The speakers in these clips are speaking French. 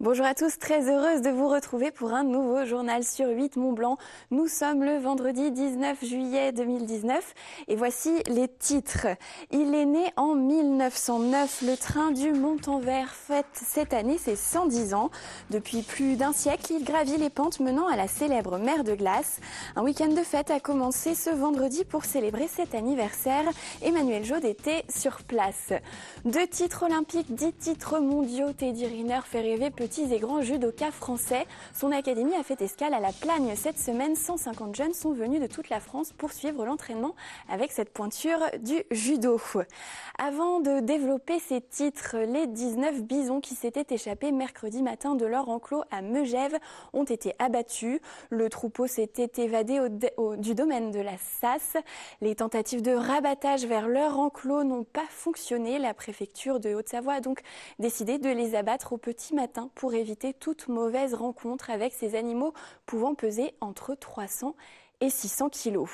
Bonjour à tous, très heureuse de vous retrouver pour un nouveau journal sur 8 Mont-Blanc. Nous sommes le vendredi 19 juillet 2019 et voici les titres. Il est né en 1909. Le train du Montanvert fête cette année ses 110 ans. Depuis plus d'un siècle, il gravit les pentes menant à la célèbre mer de glace. Un week-end de fête a commencé ce vendredi pour célébrer cet anniversaire. Emmanuel Jaude était sur place. 2 titres olympiques, 10 titres mondiaux. Teddy Riner fait rêver petits et grands judokas français. Son académie a fait escale à la Plagne cette semaine. 150 jeunes sont venus de toute la France pour suivre l'entraînement avec cette pointure du judo. Avant de développer ces titres, les 19 bisons qui s'étaient échappés mercredi matin de leur enclos à Megève ont été abattus. Le troupeau s'était évadé du domaine de la Sasse. Les tentatives de rabattage vers leur enclos n'ont pas fonctionné. La préfecture de Haute-Savoie a donc décidé de les abattre au petit matin pour éviter toute mauvaise rencontre avec ces animaux pouvant peser entre 300 et 600 kilos.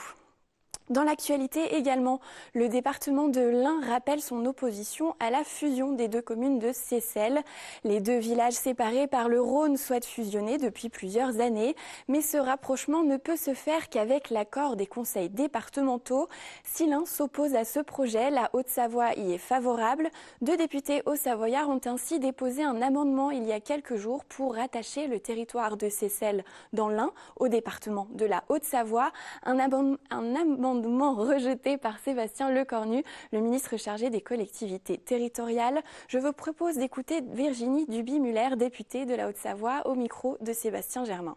Dans l'actualité également, le département de l'Ain rappelle son opposition à la fusion des 2 communes de Seyssel. Les 2 villages séparés par le Rhône souhaitent fusionner depuis plusieurs années, mais ce rapprochement ne peut se faire qu'avec l'accord des conseils départementaux. Si l'Ain s'oppose à ce projet, la Haute-Savoie y est favorable. 2 députés haut-savoyards ont ainsi déposé un amendement il y a quelques jours pour rattacher le territoire de Seyssel dans l'Ain au département de la Haute-Savoie. Un amendement rejeté par Sébastien Lecornu, le ministre chargé des collectivités territoriales. Je vous propose d'écouter Virginie Duby-Muller, députée de la Haute-Savoie, au micro de Sébastien Germain.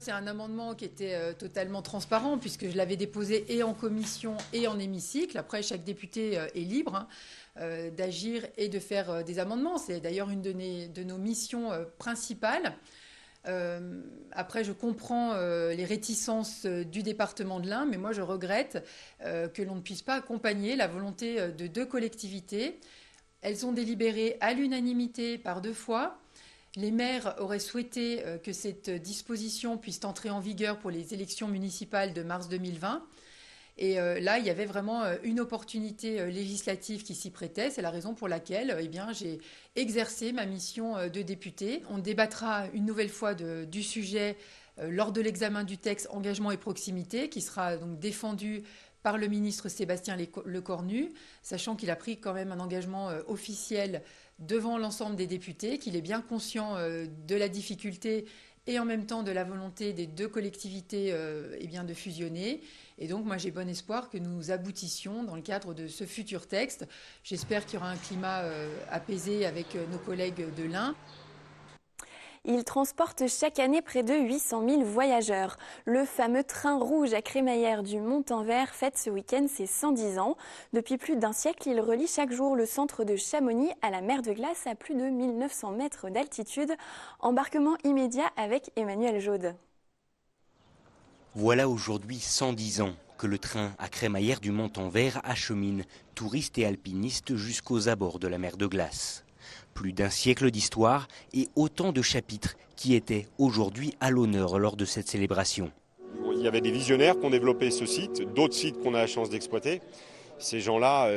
C'est un amendement qui était totalement transparent puisque je l'avais déposé et en commission et en hémicycle. Après, chaque député est libre d'agir et de faire des amendements. C'est d'ailleurs une de nos missions principales. Après, je comprends les réticences du département de l'Ain, mais moi je regrette que l'on ne puisse pas accompagner la volonté de 2 collectivités. Elles ont délibéré à l'unanimité par 2 fois. Les maires auraient souhaité que cette disposition puisse entrer en vigueur pour les élections municipales de mars 2020. Et là, il y avait vraiment une opportunité législative qui s'y prêtait. C'est la raison pour laquelle j'ai exercé ma mission de député. On débattra une nouvelle fois du sujet lors de l'examen du texte engagement et proximité qui sera donc défendu par le ministre Sébastien Lecornu, sachant qu'il a pris quand même un engagement officiel devant l'ensemble des députés, qu'il est bien conscient de la difficulté et en même temps de la volonté des 2 collectivités de fusionner. Et donc, moi, j'ai bon espoir que nous aboutissions dans le cadre de ce futur texte. J'espère qu'il y aura un climat apaisé avec nos collègues de l'Ain. Il transporte chaque année près de 800 000 voyageurs. Le fameux train rouge à crémaillère du Montanvert fête ce week-end ses 110 ans. Depuis plus d'un siècle, il relie chaque jour le centre de Chamonix à la mer de glace à plus de 1900 mètres d'altitude. Embarquement immédiat avec Emmanuel Jaude. Voilà aujourd'hui 110 ans que le train à crémaillère du Montanvert achemine touristes et alpinistes jusqu'aux abords de la mer de glace. Plus d'un siècle d'histoire et autant de chapitres qui étaient aujourd'hui à l'honneur lors de cette célébration. Il y avait des visionnaires qui ont développé ce site, d'autres sites qu'on a la chance d'exploiter. Ces gens-là,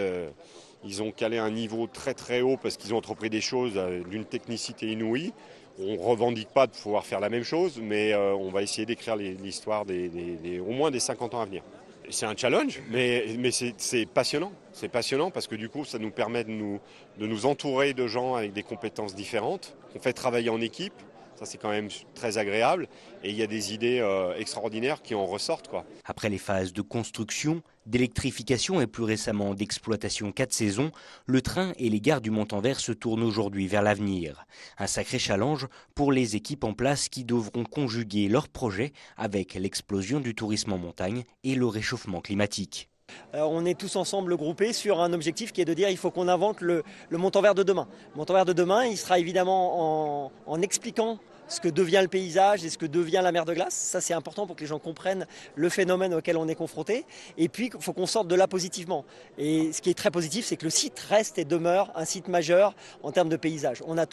ils ont calé un niveau très très haut parce qu'ils ont entrepris des choses d'une technicité inouïe. On ne revendique pas de pouvoir faire la même chose, mais on va essayer d'écrire l'histoire au moins des 50 ans à venir. C'est un challenge, mais c'est passionnant. C'est passionnant parce que du coup, ça nous permet de nous entourer de gens avec des compétences différentes. On fait travailler en équipe, ça c'est quand même très agréable. Et il y a des idées extraordinaires qui en ressortent, quoi. Après les phases de construction, d'électrification et plus récemment d'exploitation 4 saisons, le train et les gares du Montanvert se tournent aujourd'hui vers l'avenir. Un sacré challenge pour les équipes en place qui devront conjuguer leurs projets avec l'explosion du tourisme en montagne et le réchauffement climatique. On est tous ensemble groupés sur un objectif qui est de dire qu'il faut qu'on invente le Montanvert de demain. Le Montanvert de demain, il sera évidemment en expliquant ce que devient le paysage et ce que devient la mer de glace. Ça, c'est important pour que les gens comprennent le phénomène auquel on est confronté. Et puis, il faut qu'on sorte de là positivement. Et ce qui est très positif, c'est que le site reste et demeure un site majeur en termes de paysage. On a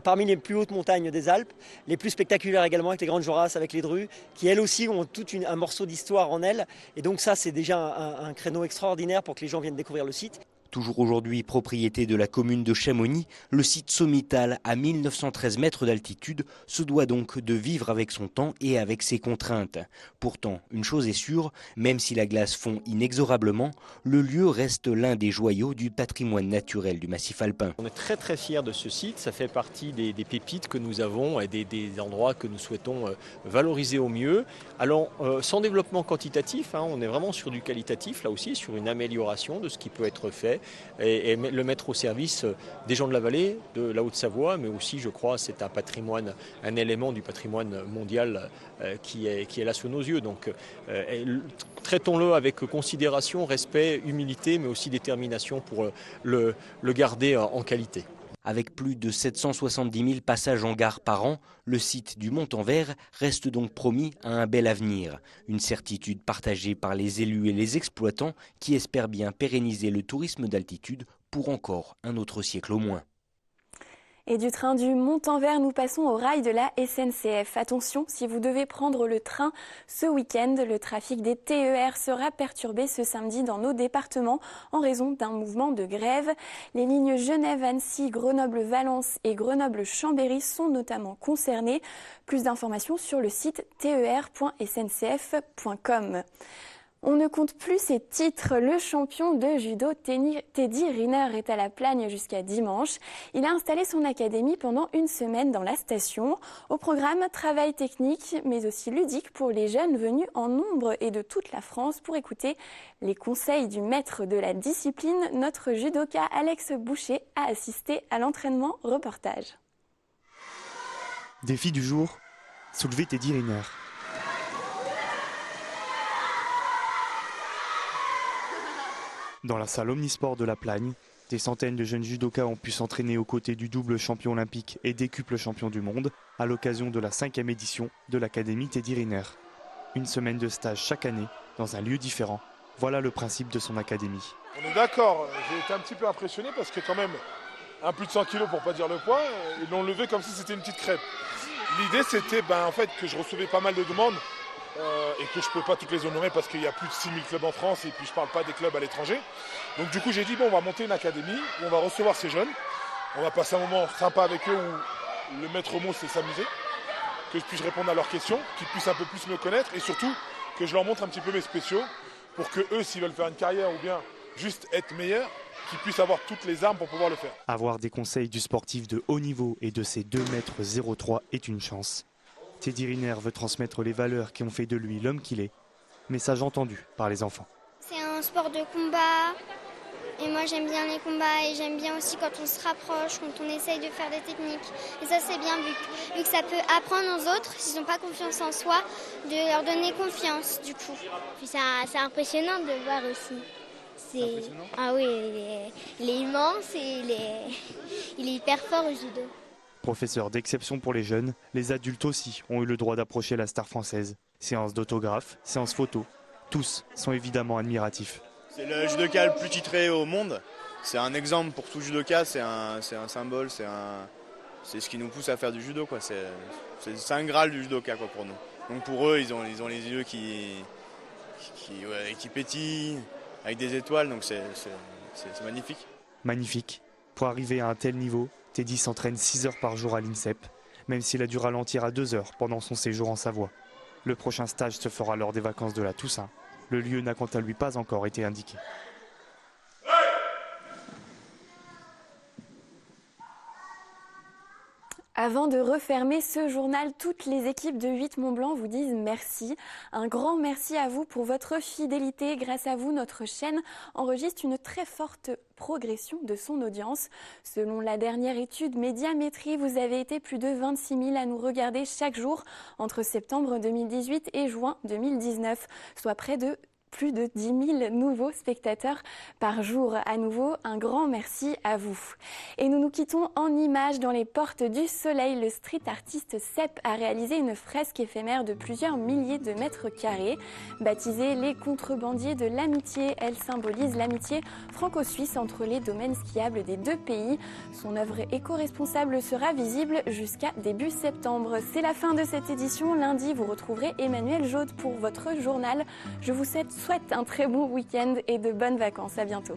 parmi les plus hautes montagnes des Alpes, les plus spectaculaires également avec les Grandes Jorasses, avec les Drus, qui elles aussi ont un morceau d'histoire en elles. Et donc ça, c'est déjà un créneau extraordinaire pour que les gens viennent découvrir le site. Toujours aujourd'hui propriété de la commune de Chamonix, le site sommital à 1913 mètres d'altitude se doit donc de vivre avec son temps et avec ses contraintes. Pourtant, une chose est sûre, même si la glace fond inexorablement, le lieu reste l'un des joyaux du patrimoine naturel du massif alpin. On est très fiers de ce site, ça fait partie des pépites que nous avons et des endroits que nous souhaitons valoriser au mieux. Alors, sans développement quantitatif, on est vraiment sur du qualitatif, là aussi, sur une amélioration de ce qui peut être fait et le mettre au service des gens de la vallée, de la Haute-Savoie, mais aussi, je crois, c'est un patrimoine, un élément du patrimoine mondial qui est là sous nos yeux. Donc, traitons-le avec considération, respect, humilité, mais aussi détermination pour le garder en qualité. Avec plus de 770 000 passages en gare par an, le site du Montanvert reste donc promis à un bel avenir. Une certitude partagée par les élus et les exploitants qui espèrent bien pérenniser le tourisme d'altitude pour encore un autre siècle au moins. Et du train du Montanvert, nous passons au rail de la SNCF. Attention, si vous devez prendre le train ce week-end, le trafic des TER sera perturbé ce samedi dans nos départements en raison d'un mouvement de grève. Les lignes Genève-Annecy, Grenoble-Valence et Grenoble-Chambéry sont notamment concernées. Plus d'informations sur le site ter.sncf.com. On ne compte plus ses titres. Le champion de judo Teddy Riner est à la Plagne jusqu'à dimanche. Il a installé son académie pendant une semaine dans la station. Au programme, travail technique, mais aussi ludique pour les jeunes venus en nombre et de toute la France. Pour écouter les conseils du maître de la discipline, notre judoka Alex Boucher a assisté à l'entraînement reportage. Défi du jour, soulever Teddy Riner. Dans la salle omnisport de la Plagne, des centaines de jeunes judokas ont pu s'entraîner aux côtés du double champion olympique et décuple champion du monde à l'occasion de la 5e édition de l'Académie Teddy Riner. Une semaine de stage chaque année dans un lieu différent. Voilà le principe de son académie. On est d'accord, j'ai été un petit peu impressionné parce que quand même, un plus de 100 kilos pour pas dire le poids, ils l'ont levé comme si c'était une petite crêpe. L'idée c'était en fait, que je recevais pas mal de demandes. Et que je ne peux pas toutes les honorer parce qu'il y a plus de 6000 clubs en France et puis je ne parle pas des clubs à l'étranger. Donc du coup j'ai dit on va monter une académie où on va recevoir ces jeunes, on va passer un moment sympa avec eux où le maître mot c'est s'amuser, que je puisse répondre à leurs questions, qu'ils puissent un peu plus me connaître et surtout que je leur montre un petit peu mes spéciaux pour que eux s'ils veulent faire une carrière ou bien juste être meilleurs, qu'ils puissent avoir toutes les armes pour pouvoir le faire. Avoir des conseils du sportif de haut niveau et de ses 2,03 m est une chance. Teddy Riner veut transmettre les valeurs qui ont fait de lui l'homme qu'il est. Message entendu par les enfants. C'est un sport de combat et moi j'aime bien les combats et j'aime bien aussi quand on se rapproche, quand on essaye de faire des techniques. Et ça c'est bien vu que ça peut apprendre aux autres, s'ils n'ont pas confiance en soi, de leur donner confiance du coup. Puis c'est impressionnant de le voir aussi. Ah oui, il est immense et il est hyper fort au judo. Professeur d'exception pour les jeunes, les adultes aussi ont eu le droit d'approcher la star française. Séance d'autographes, séance photo, tous sont évidemment admiratifs. C'est le judoka le plus titré au monde. C'est un exemple pour tout judoka, c'est un symbole, c'est ce qui nous pousse à faire du judo, quoi. C'est un graal du judoka, quoi, pour nous. Donc pour eux, ils ont les yeux qui pétillent avec des étoiles, donc c'est magnifique. Magnifique. Pour arriver à un tel niveau, Teddy s'entraîne 6 heures par jour à l'INSEP, même s'il a dû ralentir à 2 heures pendant son séjour en Savoie. Le prochain stage se fera lors des vacances de la Toussaint. Le lieu n'a quant à lui pas encore été indiqué. Avant de refermer ce journal, toutes les équipes de 8 Mont-Blanc vous disent merci. Un grand merci à vous pour votre fidélité. Grâce à vous, notre chaîne enregistre une très forte progression de son audience. Selon la dernière étude Médiamétrie, vous avez été plus de 26 000 à nous regarder chaque jour entre septembre 2018 et juin 2019, soit près de plus de 10 000 nouveaux spectateurs par jour. À nouveau, un grand merci à vous. Et nous nous quittons en images dans les portes du soleil. Le street artiste Sepp a réalisé une fresque éphémère de plusieurs milliers de mètres carrés. Baptisée Les Contrebandiers de l'Amitié, elle symbolise l'amitié franco-suisse entre les domaines skiables des deux pays. Son œuvre éco-responsable sera visible jusqu'à début septembre. C'est la fin de cette édition. Lundi, vous retrouverez Emmanuel Jaude pour votre journal. Je vous souhaite un très bon week-end et de bonnes vacances. À bientôt.